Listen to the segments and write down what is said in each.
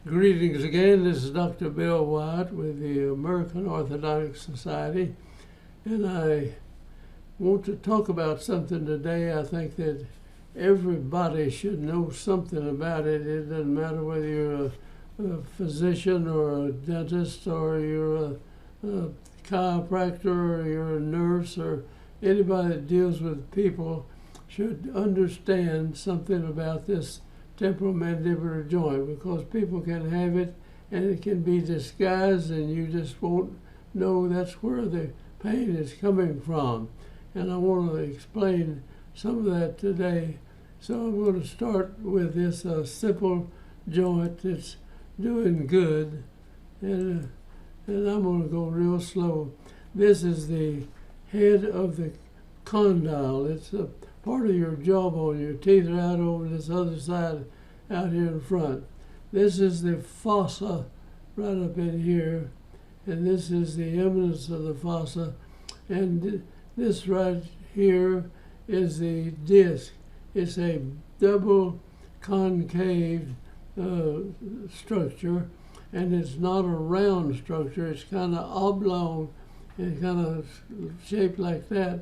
Greetings again. This is Dr. Bill Wyatt with the American Orthodontics Society, and I want to talk about something today. I think that everybody should know something about it. It doesn't matter whether you're a physician or a dentist or you're a chiropractor or you're a nurse or anybody that deals with people should understand something about this temporomandibular joint, because people can have it and it can be disguised and you just won't know that's where the pain is coming from. And I want to explain some of that today. So I'm going to start with this simple joint that's doing good, and I'm going to go real slow. This is the head of the condyle. It's a part of your jawbone. Your teeth are out over this other side out here in front. This is the fossa right up in here, and this is the eminence of the fossa, and this right here is the disc. It's a double concave structure, and it's not a round structure. It's kind of oblong and kind of shaped like that,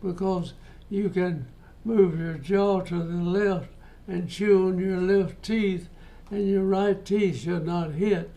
because you can move your jaw to the left and chew on your left teeth, and your right teeth should not hit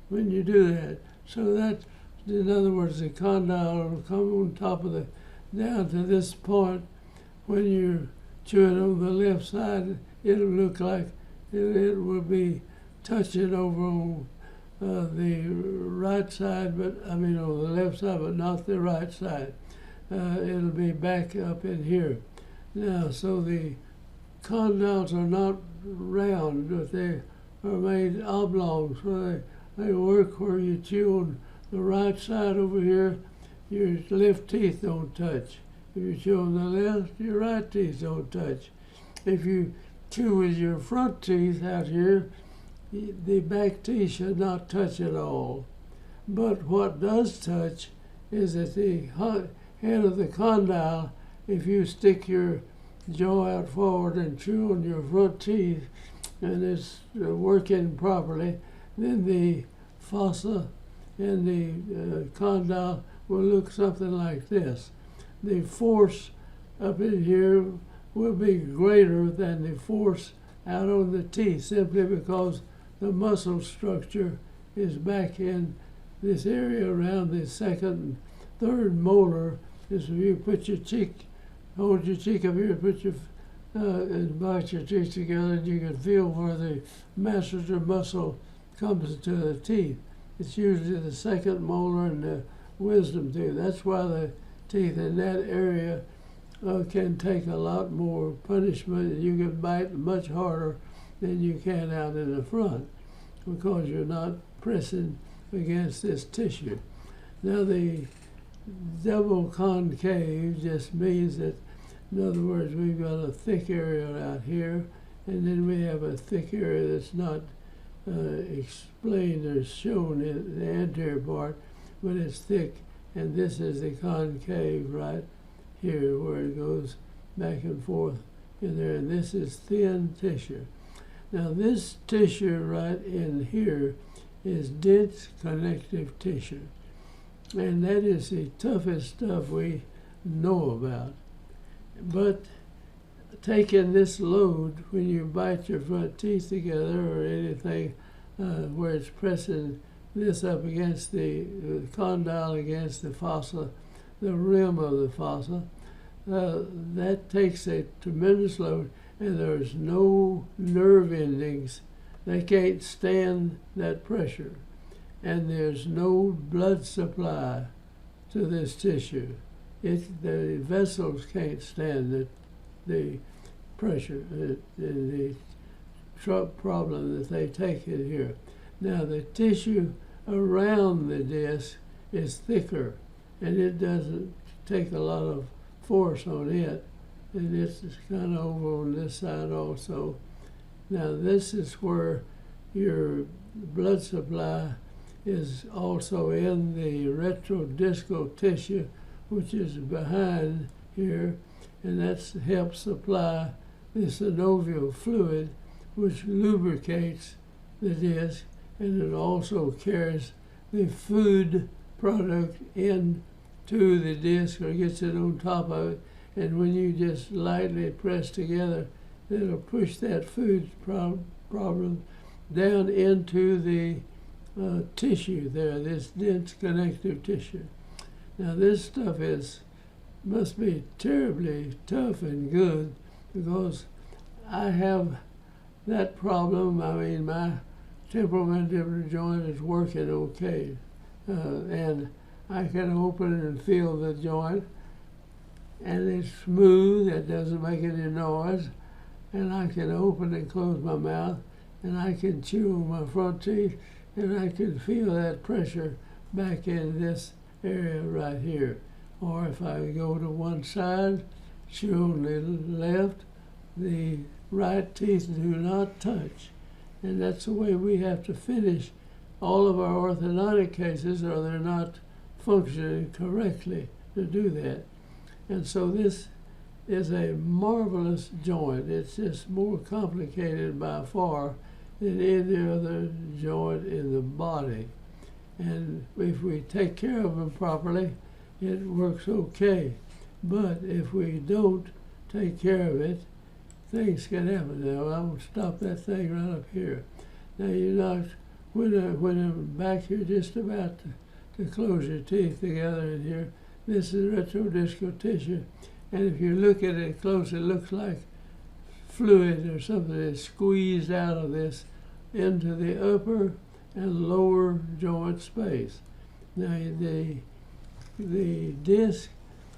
when you do that. So that, in other words, the condyle will come on top of the, down to this point. When you're chewing on the left side, it'll look like it will be touching over on the right side, but I mean on the left side, but not the right side. It'll be back up in here. Now, so the condyles are not round, but they are made oblong, so they work where you chew on the right side over here, your left teeth don't touch. If you chew on the left, your right teeth don't touch. If you chew with your front teeth out here, the back teeth should not touch at all. But what does touch is at the head of the condyle. If you stick your jaw out forward and chew on your front teeth, and it's working properly, then the fossa and the condyle will look something like this. The force up in here will be greater than the force out on the teeth, simply because the muscle structure is back in this area around the second and third molar. Is if you put your cheek, hold your cheek up here, put your and bite your teeth together, and you can feel where the masseter muscle comes to the teeth. It's usually the second molar and the wisdom tooth. That's why the teeth in that area can take a lot more punishment, and you can bite much harder than you can out in the front, because you're not pressing against this tissue. Now, the double concave just means that, in other words, we've got a thick area out here, and then we have a thick area that's not explained or shown in the anterior part, but it's thick, and this is the concave right here where it goes back and forth in there, and this is thin tissue. Now, this tissue right in here is dense connective tissue, and that is the toughest stuff we know about. But taking this load, when you bite your front teeth together or anything where it's pressing this up against the condyle, against the fossa, the rim of the fossa, that takes a tremendous load, and there's no nerve endings. They can't stand that pressure, and there's no blood supply to this tissue. The vessels can't stand the pressure, the problem that they take in here. Now, the tissue around the disc is thicker, and it doesn't take a lot of force on it, and it's kind of over on this side also. Now, this is where your blood supply is also in the retrodiscal tissue, which is behind here, and that helps supply the synovial fluid, which lubricates the disc and it also carries the food product into the disc, or gets it on top of it, and when you just lightly press together, it'll push that food problem down into the tissue there, this dense connective tissue. Now this stuff must be terribly tough and good, because I have that problem. I mean, my temporomandibular joint is working okay, and I can open and feel the joint, and it's smooth, it doesn't make any noise, and I can open and close my mouth, and I can chew on my front teeth, and I can feel that pressure back in this area right here. Or if I go to one side, chew on the left, the right teeth do not touch. And that's the way we have to finish all of our orthodontic cases, or they're not functioning correctly to do that. And so this is a marvelous joint. It's just more complicated by far than any other joint in the body. And if we take care of them properly, it works okay. But if we don't take care of it, things can happen. Now, I will stop that thing right up here. Now, you're not, when I'm back here just about to close your teeth together in here, this is retrodiscal tissue. And if you look at it close, it looks like fluid or something that's squeezed out of this into the upper and lower joint space. Now, the disc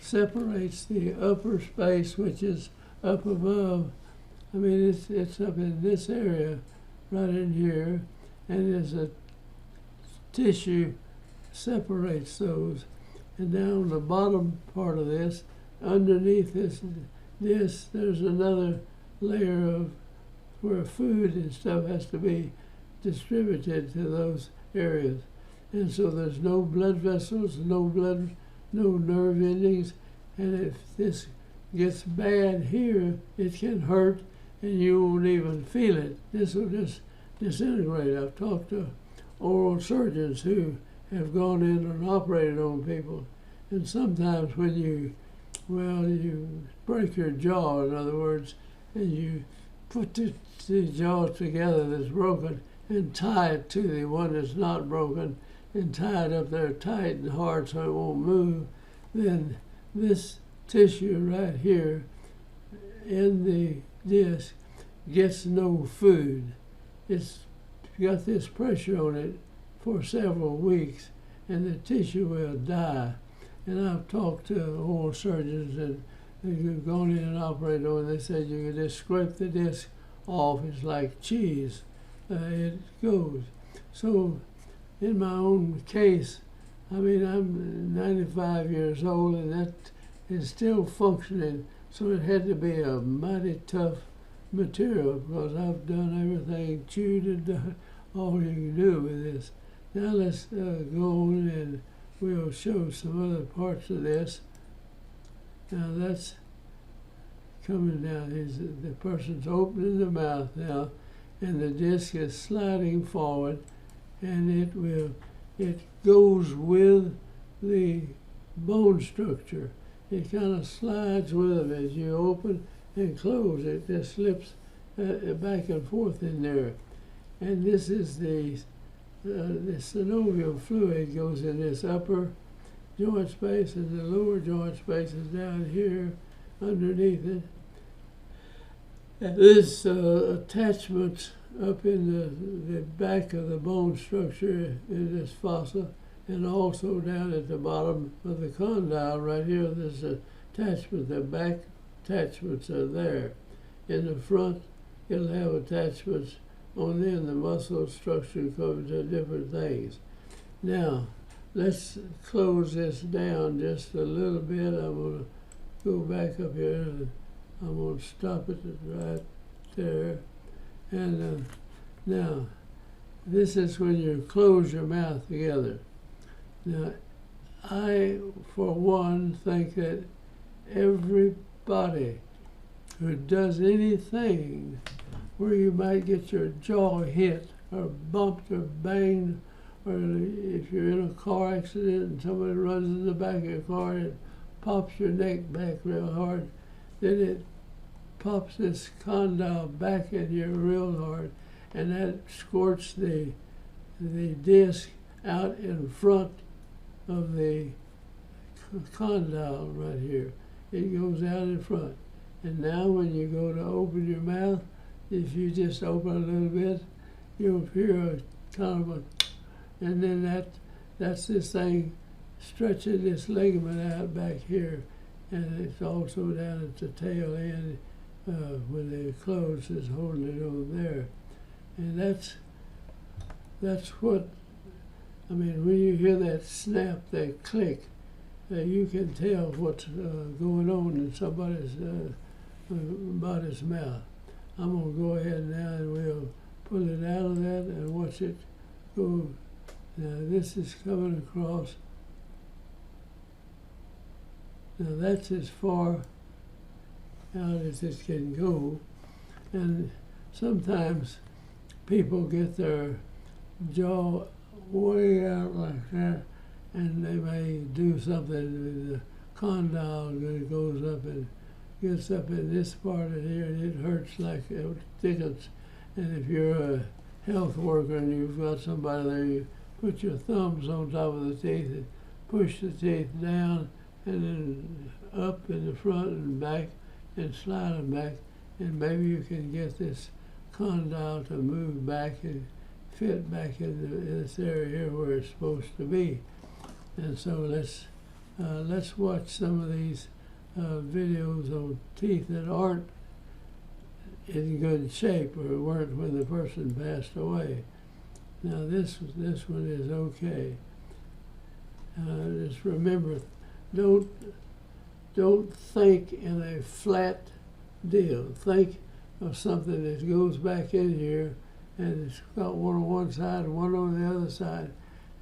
separates the upper space, which is up above. I mean, it's up in this area, right in here, and there's a tissue separates those. And down the bottom part of this, underneath this, there's another layer of where food and stuff has to be distributed to those areas. And so there's no blood vessels, no nerve endings, and if this gets bad here, it can hurt and you won't even feel it. This will just disintegrate. I've talked to oral surgeons who have gone in and operated on people, and sometimes when you break your jaw, in other words, and you put the jaw together that's broken and tie it to the one that's not broken and tie it up there tight and hard so it won't move, then this tissue right here in the disc gets no food. It's got this pressure on it for several weeks, and the tissue will die. And I've talked to oral surgeons and who've gone in and operated on it. They said you can just scrape the disc off. It's like cheese. It goes. So in my own case, I mean, I'm 95 years old, and that is still functioning. So it had to be a mighty tough material, because I've done everything, chewed and done all you can do with this. Now let's go on and we'll show some other parts of this. Now that's coming down. The person's opening the mouth now, and the disc is sliding forward, and it goes with the bone structure. It kind of slides with them as you open and close. It just slips back and forth in there. And this is the synovial fluid goes in this upper joint space, and the lower joint space is down here underneath it. And this attachment up in the back of the bone structure in this fossa, and also down at the bottom of the condyle right here, there's an attachment. The back attachments are there. In the front, it'll have attachments on the muscle structure comes to different things. Now, let's close this down just a little bit. I'm going to go back up here, and I'm going to stop it right there. And now, this is when you close your mouth together. Now, I, for one, think that everybody who does anything where you might get your jaw hit or bumped or banged, or if you're in a car accident and somebody runs in the back of your car and pops your neck back real hard, then it pops this condyle back in you real hard, and that squirts the disc out in front of the condyle right here. It goes out in front. And now when you go to open your mouth, if you just open a little bit, you'll hear a kind of a, and then that's this thing stretching this ligament out back here, and it's also down at the tail end when the close is holding it on there. And that's what, I mean, when you hear that snap, that click, you can tell what's going on in somebody's body's mouth. I'm going to go ahead now and we'll pull it out of that and watch it go. Now this is coming across. Now that's as far out as it can go. And sometimes people get their jaw way out like that, and they may do something with the condyle that goes up and gets up in this part of here, and it hurts like it tickles. And if you're a health worker and you've got somebody there, you put your thumbs on top of the teeth and push the teeth down and then up in the front and back and slide them back, and maybe you can get this condyle to move back and fit back in this area here where it's supposed to be. And so let's watch some of these videos on teeth that aren't in good shape or weren't when the person passed away. Now this one is okay. Just remember, don't think in a flat deal. Think of something that goes back in here and it's got one on one side and one on the other side,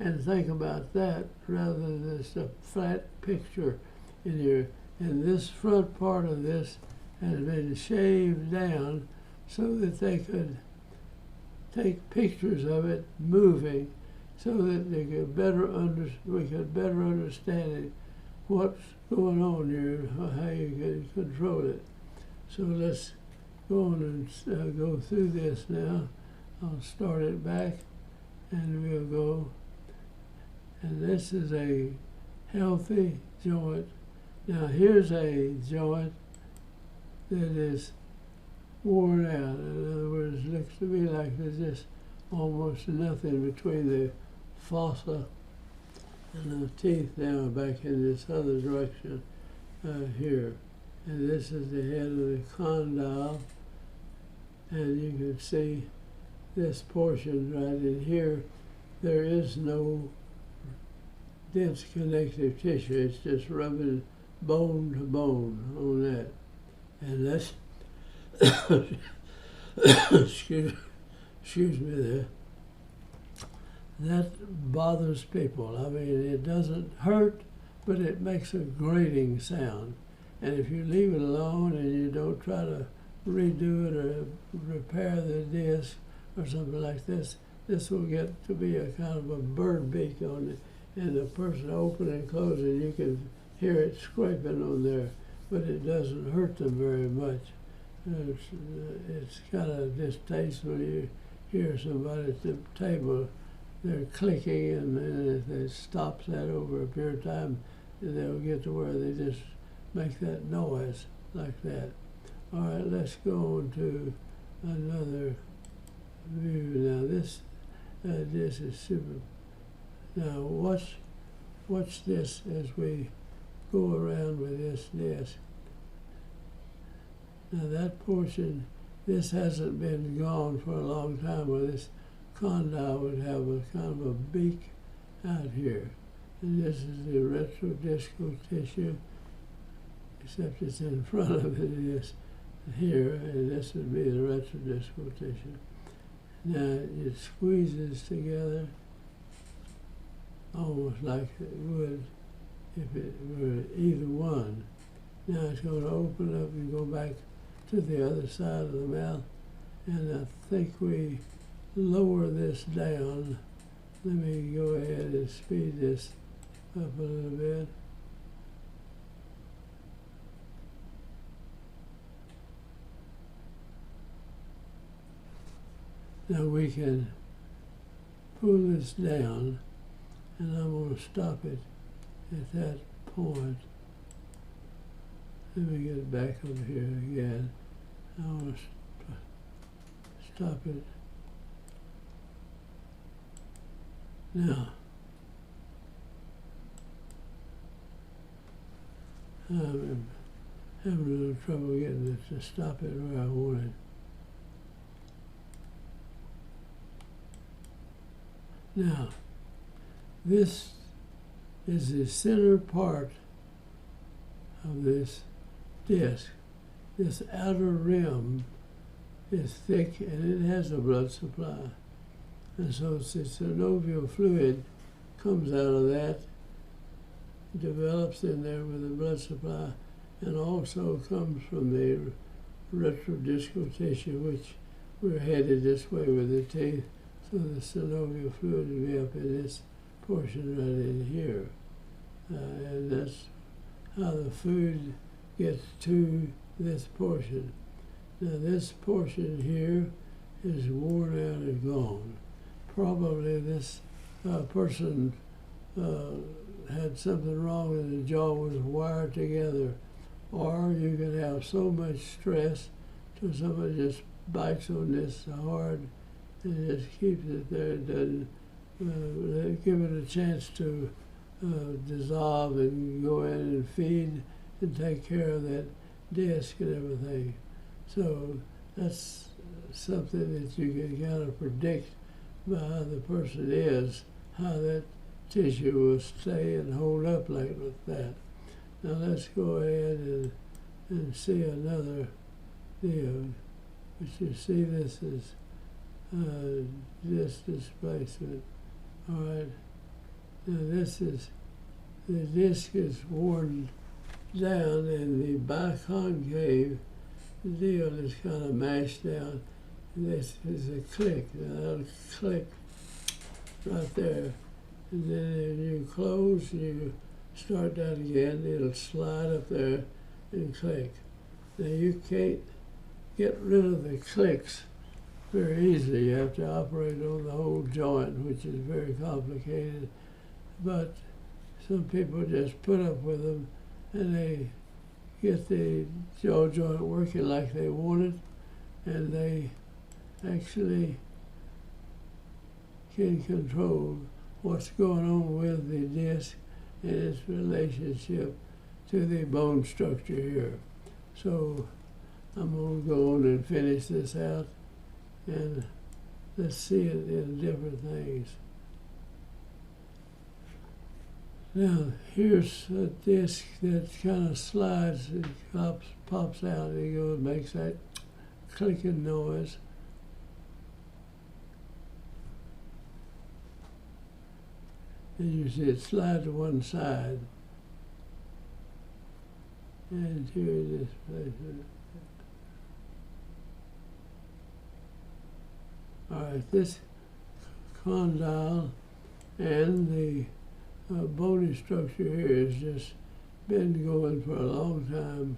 and think about that rather than just a flat picture in here. And this front part of this has been shaved down so that they could take pictures of it moving, so that they could we could better understand what's going on here, how you can control it. So let's go on and go through this now. I'll start it back and we'll go. And this is a healthy joint. Now here's a joint that is worn out. In other words, it looks to me like there's just almost nothing between the fossa and the teeth now back in this other direction here. And this is the head of the condyle, and you can see this portion right in here. There is no dense connective tissue. It's just rubbing bone to bone on that. And that's excuse me there. That bothers people. I mean, it doesn't hurt, but it makes a grating sound. And if you leave it alone and you don't try to redo it or repair the disc or something like this, this will get to be a kind of a bird beak on it. And the person opening and closing, you can hear it scraping on there, but it doesn't hurt them very much. It's kind of distasteful when you hear somebody at the table, they're clicking, and if they stop that over a period of time, they'll get to where they just make that noise like that. All right, let's go on to another view. Now this is super. Now watch this as we go around with this disc. Now that portion, this hasn't been gone for a long time, where this condyle would have a kind of a beak out here. And this is the retrodiscal tissue, except it's in front of it is here, and this would be the retrodiscal tissue. Now it squeezes together almost like it would if it were either one. Now it's going to open up and go back to the other side of the mouth, and I think we lower this down. Let me go ahead and speed this up a little bit. Now we can pull this down, and I'm going to stop it at that point. Let me get it back over here again. I want to stop it. Now, I'm having a little trouble getting it to stop it where I want it. Now, this is the center part of this disc. This outer rim is thick and it has a blood supply. And so the synovial fluid comes out of that, develops in there with the blood supply, and also comes from the retrodiscal tissue, which we're headed this way with the teeth. So the synovial fluid will be up in this portion right in here. And that's how the food gets to this portion. Now this portion here is worn out and gone. Probably this person had something wrong and the jaw was wired together. Or you can have so much stress till somebody just bites on this hard and just keeps it there. It doesn't give it a chance to dissolve and go in and feed and take care of that disc and everything. So that's something that you can kind of predict by how the person is, how that tissue will stay and hold up like that. Now let's go ahead and see another deal. But you see this is disc displacement. All right. Now this is, the disc is worn down and the biconcave deal is kind of mashed down. And this is a click. Now that'll click right there. And then when you close, you start that again, it'll slide up there and click. Now you can't get rid of the clicks very easily. You have to operate on the whole joint, which is very complicated. But some people just put up with them and they get the jaw joint working like they want it, and they actually can control what's going on with the disc and its relationship to the bone structure here. So I'm going to go on and finish this out, and let's see it in different things. Now, here's a disc that kind of slides and pops out, and it goes, makes that clicking noise. And you see it slide to one side. And here it is. All right, this condyle and the bony structure here has just been going for a long time,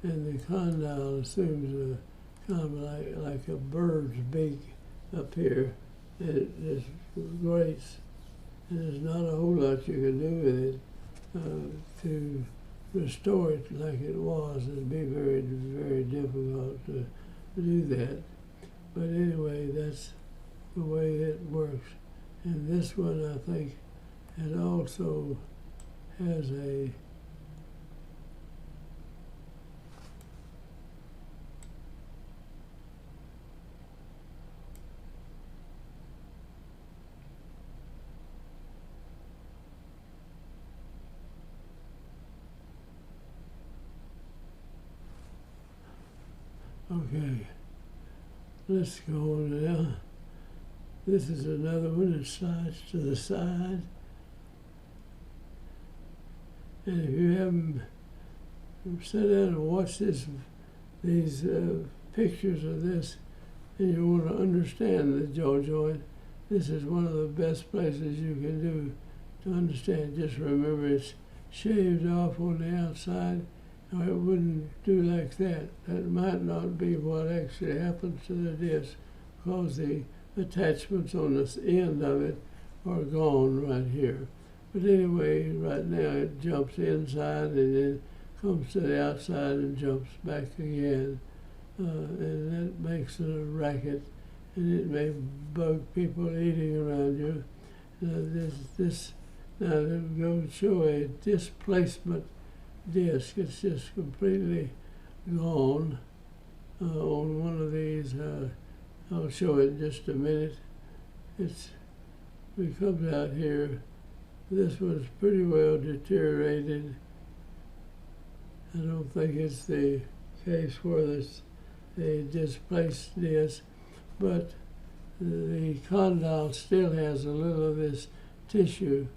and the condyle assumes a kind of like a bird's beak up here, and it just grates. And there's not a whole lot you can do with it to restore it like it was. It'd be very, very difficult to do that. But anyway, that's the way it works. And this one, I think, it also has a okay, let's go on now. This is another one that slides to the side. And if you haven't sat down and watched these pictures of this and you want to understand the jaw joint, this is one of the best places you can do to understand. Just remember it's shaved off on the outside, or it wouldn't do like that. That might not be what actually happens to the disc, because the attachments on the end of it are gone right here. But anyway, right now it jumps inside and then comes to the outside and jumps back again. And that makes it a racket, and it may bug people eating around you. Now I'm going to show a displacement disc. It's just completely gone on one of these. I'll show it in just a minute. It comes out here. This was pretty well deteriorated. I don't think it's the case where it's a displaced disc, but the condyle still has a little of this tissue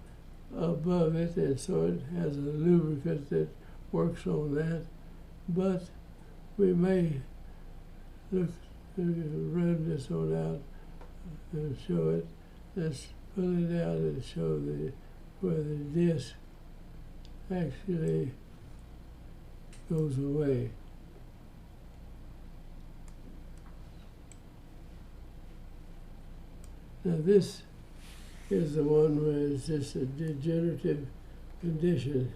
above it, and so it has a lubricant that works on that. But we may run this one out and show it. Let's pull it out and show where the disc actually goes away. Now this is the one where it's just a degenerative condition,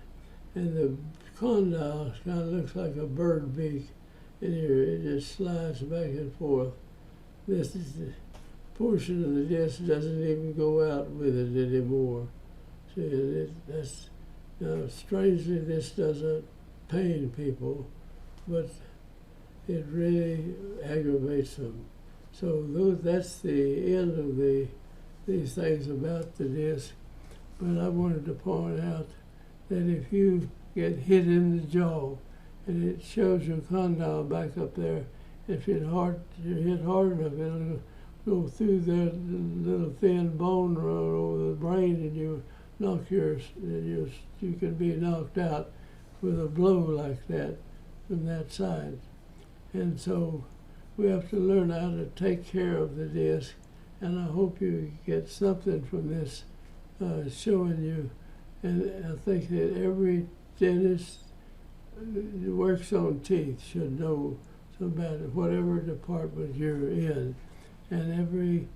and the condyle kind of looks like a bird beak in here. It just slides back and forth. This is the portion of the disc doesn't even go out with it anymore. See, now strangely this doesn't pain people, but it really aggravates them. So that's the end of these things about the disc. But I wanted to point out that if you get hit in the jaw and it shows your condyle back up there, if you're hit hard enough, it'll go through that little thin bone run over the brain, and you can be knocked out with a blow like that from that side. And so we have to learn how to take care of the disc, and I hope you get something from this showing you. And I think that every dentist who works on teeth should know about it, whatever department you're in. And every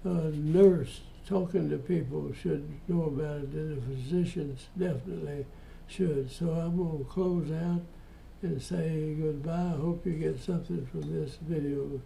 nurse talking to people should know about it, and the physicians definitely should. So I'm going to close out and say goodbye. I hope you get something from this video.